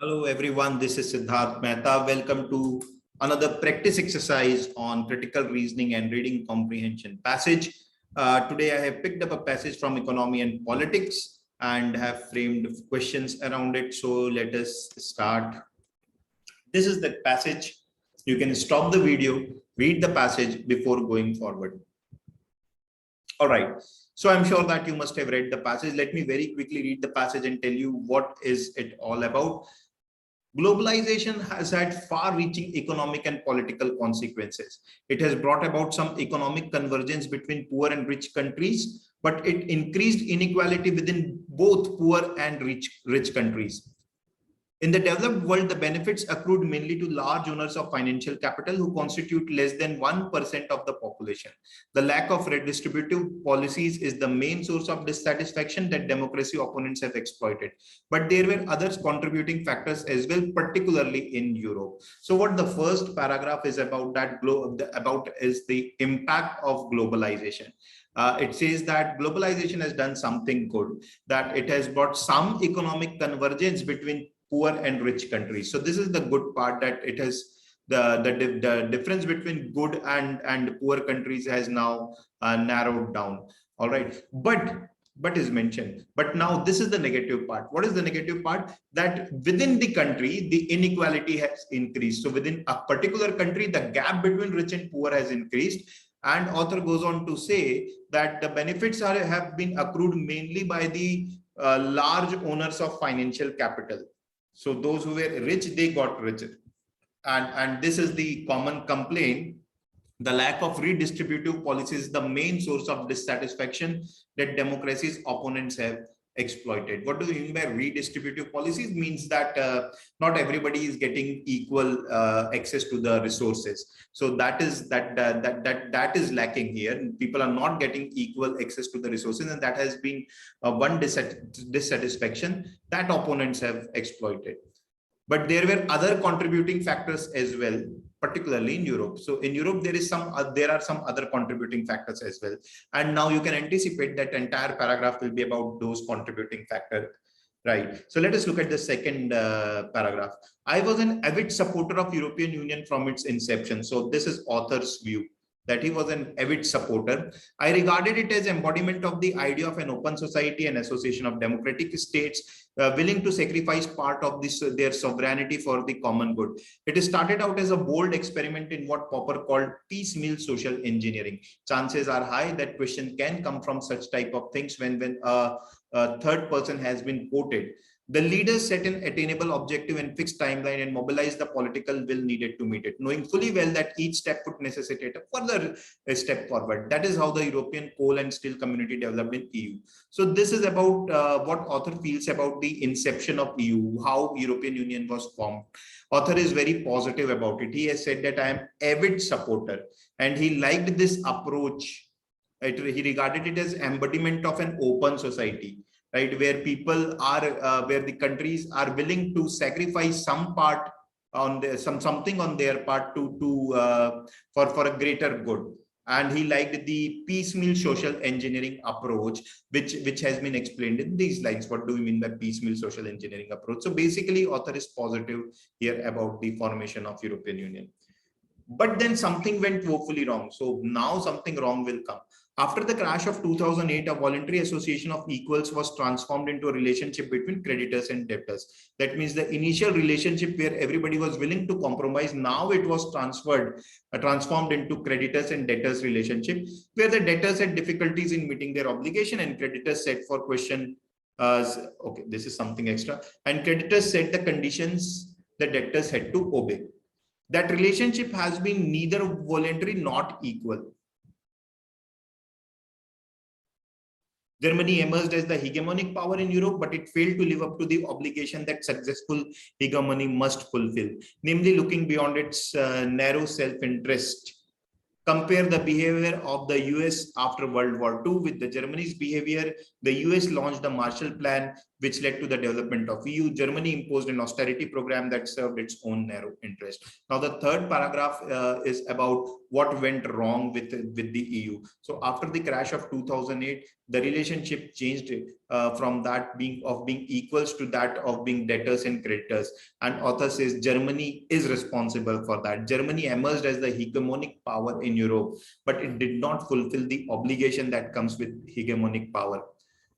Hello everyone, this is Siddharth Mehta. Welcome to another practice exercise on critical reasoning and reading comprehension passage. Today I have picked up a passage from economy and politics and have framed questions around it. So let us start. This is the passage. You can stop the video, read the passage before going forward. All right. So I'm sure that you must have read the passage. Let me very quickly read the passage and tell you what is it all about. Globalization has had far-reaching economic and political consequences. It has brought about some economic convergence between poor and rich countries, but it increased inequality within both poor and rich countries. In the developed world, the benefits accrued mainly to large owners of financial capital who constitute less than 1% of the population. The lack of redistributive policies is the main source of dissatisfaction that democracy opponents have exploited. But there were other contributing factors as well, particularly in Europe. So what the first paragraph is about is the impact of globalization. It says that globalization has done something good, that it has brought some economic convergence between poor and rich countries. So this is the good part, that it has the difference between good and poor countries has now narrowed down. All right, but is mentioned. But now this is the negative part. What is the negative part? That within the country, the inequality has increased. So within a particular country, the gap between rich and poor has increased. And author goes on to say that the benefits have been accrued mainly by the large owners of financial capital. So those who were rich, they got richer. And this is the common complaint. The lack of redistributive policies is the main source of dissatisfaction that democracy's opponents have exploited. What do you mean by redistributive policies? Means that not everybody is getting equal access to the resources. So that is lacking here. People are not getting equal access to the resources, and that has been one dissatisfaction that opponents have exploited. But there were other contributing factors as well, particularly in Europe. So in Europe, there are some other contributing factors as well. And now you can anticipate that entire paragraph will be about those contributing factors. Right. So let us look at the second paragraph. I was an avid supporter of European Union from its inception. So this is author's view, that he was an avid supporter. I regarded it as embodiment of the idea of an open society and association of democratic states willing to sacrifice part of their sovereignty for the common good. It started out as a bold experiment in what Popper called piecemeal social engineering. Chances are high that question can come from such type of things when a third person has been quoted. The leaders set an attainable objective and fixed timeline and mobilized the political will needed to meet it, knowing fully well that each step would necessitate a further step forward. That is how the European coal and steel community developed in EU. So this is about what author feels about the inception of EU, how European Union was formed. Author is very positive about it. He has said that I am avid supporter, and he liked this approach. He regarded it as embodiment of an open society, right, where people are where the countries are willing to sacrifice some part on something on their part for a greater good. And he liked the piecemeal social engineering approach, which has been explained in these lines. What do we mean by piecemeal social engineering approach? So basically, author is positive here about the formation of European Union. But then something went woefully wrong. So now something wrong will come. After the crash of 2008, a voluntary association of equals was transformed into a relationship between creditors and debtors. That means the initial relationship where everybody was willing to compromise, now it was transformed into creditors and debtors relationship, where the debtors had difficulties in meeting their obligation and creditors set for question, okay, this is something extra, and creditors set the conditions the debtors had to obey. That relationship has been neither voluntary nor equal. Germany emerged as the hegemonic power in Europe, but it failed to live up to the obligation that successful hegemony must fulfill, namely looking beyond its narrow self-interest. Compare the behavior of the US after World War II with the Germany's behavior The US launched the Marshall Plan, which led to the development of EU. Germany imposed an austerity program that served its own narrow interest. Now, the third paragraph is about what went wrong with the EU. So after the crash of 2008, the relationship changed from that being equals to that of being debtors and creditors. And author says Germany is responsible for that. Germany emerged as the hegemonic power in Europe, but it did not fulfill the obligation that comes with hegemonic power.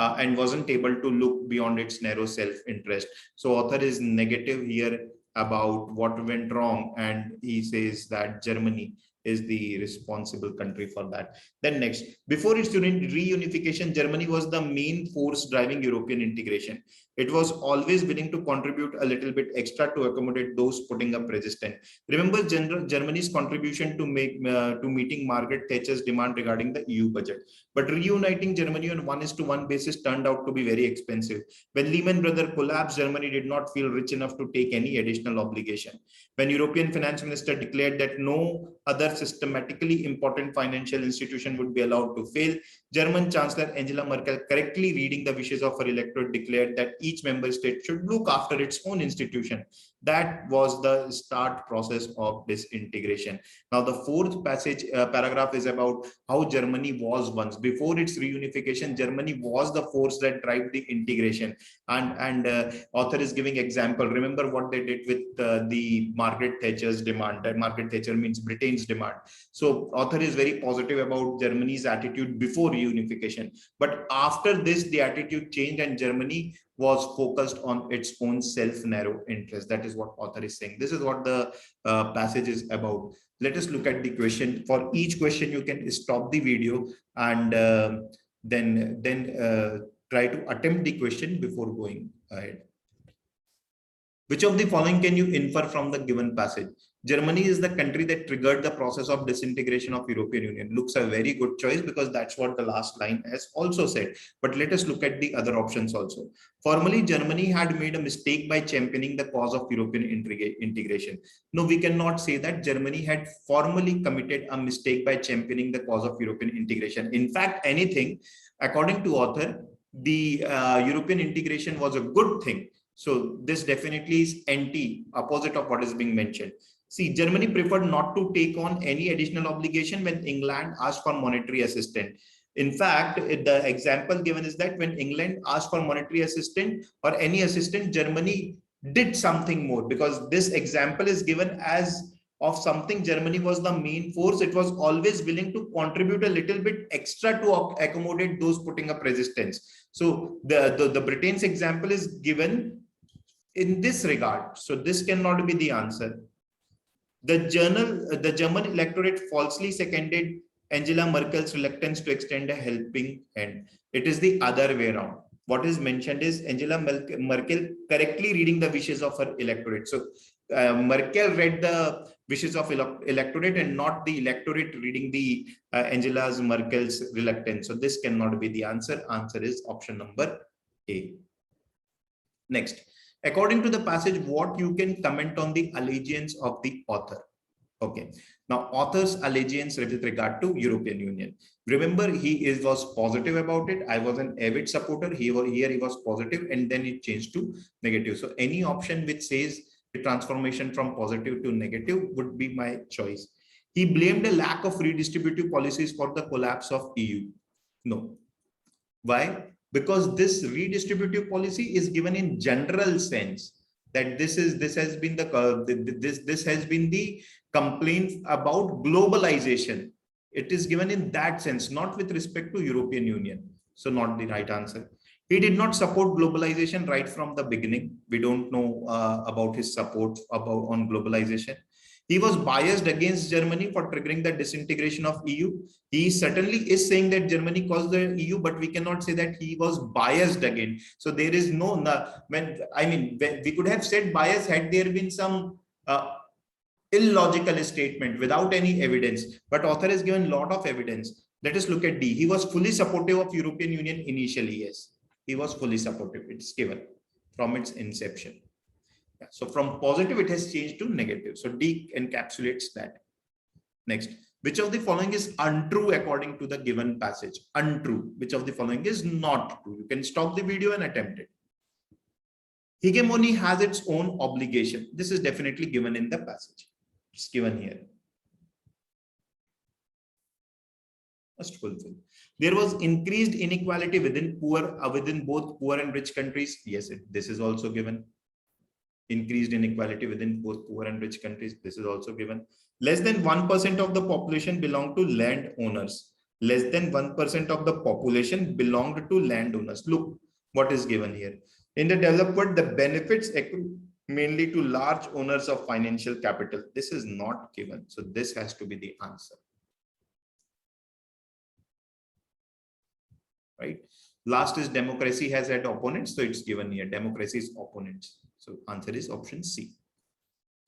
And wasn't able to look beyond its narrow self-interest. So author is negative here about what went wrong, and he says that Germany is the responsible country for that. Then next, before its reunification, Germany was the main force driving European integration. It was always willing to contribute a little bit extra to accommodate those putting up resistance. Remember Germany's contribution to meeting Margaret Thatcher's demand regarding the EU budget. But reuniting Germany on 1:1 basis turned out to be very expensive. When Lehman Brothers collapsed, Germany did not feel rich enough to take any additional obligation. When European finance minister declared that no other systematically important financial institution would be allowed to fail, German Chancellor Angela Merkel, correctly reading the wishes of her electorate, declared that each member state should look after its own institution. That was the start process of disintegration. Now, the fourth paragraph is about how Germany was once. Before its reunification, Germany was the force that drive the integration. And author is giving example. Remember what they did with the Margaret Thatcher's demand. Margaret Thatcher means Britain's demand. So author is very positive about Germany's attitude before reunification. But after this, the attitude changed and Germany was focused on its own self-narrow interest. That is what author is saying. This is what the passage is about. Let us look at the question. For each question, you can stop the video and then try to attempt the question before going ahead. Which of the following can you infer from the given passage? Germany is the country that triggered the process of disintegration of European Union. Looks a very good choice because that's what the last line has also said. But let us look at the other options also. Formally, Germany had made a mistake by championing the cause of European integration. No, we cannot say that Germany had formally committed a mistake by championing the cause of European integration. In fact, anything, according to author, the European integration was a good thing. So this definitely is opposite of what is being mentioned. See, Germany preferred not to take on any additional obligation when England asked for monetary assistance. In fact, the example given is that when England asked for monetary assistance or any assistance, Germany did something more, because this example is given as of something Germany was the main force. It was always willing to contribute a little bit extra to accommodate those putting up resistance. So the Britain's example is given in this regard. So this cannot be the answer. The German electorate falsely seconded Angela Merkel's reluctance to extend a helping hand. It is the other way around. What is mentioned is Angela Merkel correctly reading the wishes of her electorate. So Merkel read the wishes of electorate and not the electorate reading the Angela Merkel's reluctance. So this cannot be the answer. Answer is option number A. Next. According to the passage, what you can comment on the allegiance of the author? Okay. Now, author's allegiance with regard to European Union. Remember, he was positive about it. I was an avid supporter. He was positive, and then it changed to negative. So any option which says the transformation from positive to negative would be my choice. He blamed a lack of redistributive policies for the collapse of EU. No. Why? Because this redistributive policy is given in general sense, that this has been the complaint about globalization. It is given in that sense, not with respect to European Union. So not the right answer. He did not support globalization right from the beginning. We don't know about his support on globalization. He was biased against Germany for triggering the disintegration of EU. He certainly is saying that Germany caused the EU, but we cannot say that he was biased again. So there is we could have said bias had there been some illogical statement without any evidence, but author has given a lot of evidence. Let us look at D. He was fully supportive of European Union initially. Yes, he was fully supportive. It's given from its inception. So from positive, it has changed to negative. So D encapsulates that. Next, Which of the following is untrue according to the given passage? Untrue. Which of the following is not true? You can stop the video and attempt it. Hegemony has its own obligation. This is definitely given in the passage. It's given here. Must fulfill. There was increased inequality within both poor and rich countries. Yes, this is also given. Increased inequality within both poor and rich countries. This is also given. Less than 1% of the population belong to landowners. Less than 1% of the population belonged to landowners. Look what is given here. In the developed world, the benefits accrue mainly to large owners of financial capital. This is not given. So this has to be the answer. Right. Last is democracy has had opponents. So it's given here. Democracy is opponents. So answer is option C.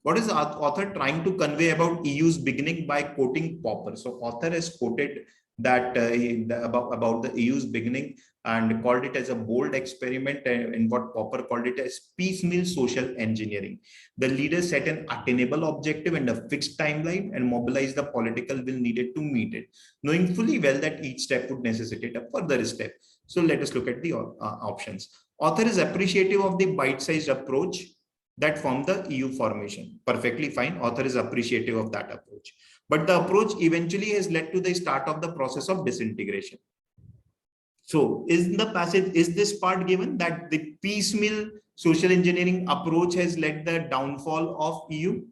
What is the author trying to convey about EU's beginning by quoting Popper? So author has quoted that about the EU's beginning and called it as a bold experiment, and what Popper called it as piecemeal social engineering. The leaders set an attainable objective and a fixed timeline and mobilized the political will needed to meet it, knowing fully well that each step would necessitate a further step. So let us look at the options. Author is appreciative of the bite-sized approach that formed the EU formation. Perfectly fine. Author is appreciative of that approach. But the approach eventually has led to the start of the process of disintegration. So is the passage, is this part given that the piecemeal social engineering approach has led the downfall of EU?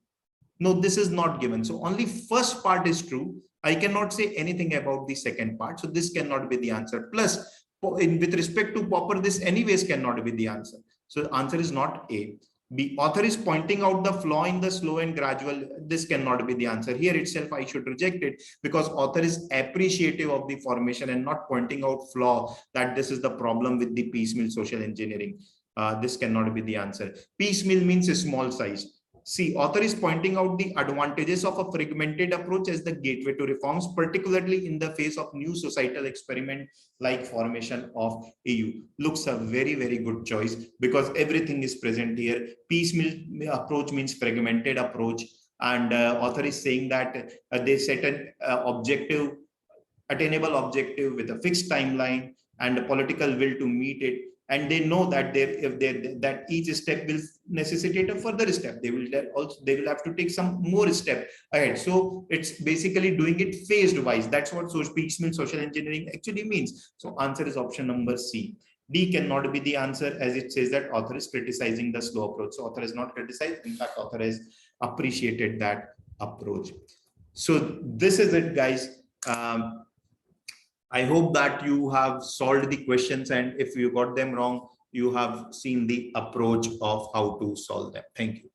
No, this is not given. So only first part is true. I cannot say anything about the second part. So this cannot be the answer. Plus, with respect to Popper, this anyways cannot be the answer. So the answer is not A. The author is pointing out the flaw in the slow and gradual. This cannot be the answer. Here itself, I should reject it because author is appreciative of the formation and not pointing out flaw that this is the problem with the piecemeal social engineering. This cannot be the answer. Piecemeal means a small size. See, author is pointing out the advantages of a fragmented approach as the gateway to reforms, particularly in the face of new societal experiment like formation of EU. Looks a very, very good choice because everything is present here. Piecemeal approach means fragmented approach. And author is saying that they set an objective, attainable objective with a fixed timeline and a political will to meet it. And they know that that each step will necessitate a further step. They will have to take some more step ahead. So it's basically doing it phased wise. That's what piecemeal social engineering actually means. So answer is option number C. D cannot be the answer as it says that author is criticizing the slow approach. So author is not criticized. In fact, author has appreciated that approach. So this is it, guys. I hope that you have solved the questions, and if you got them wrong, you have seen the approach of how to solve them. Thank you.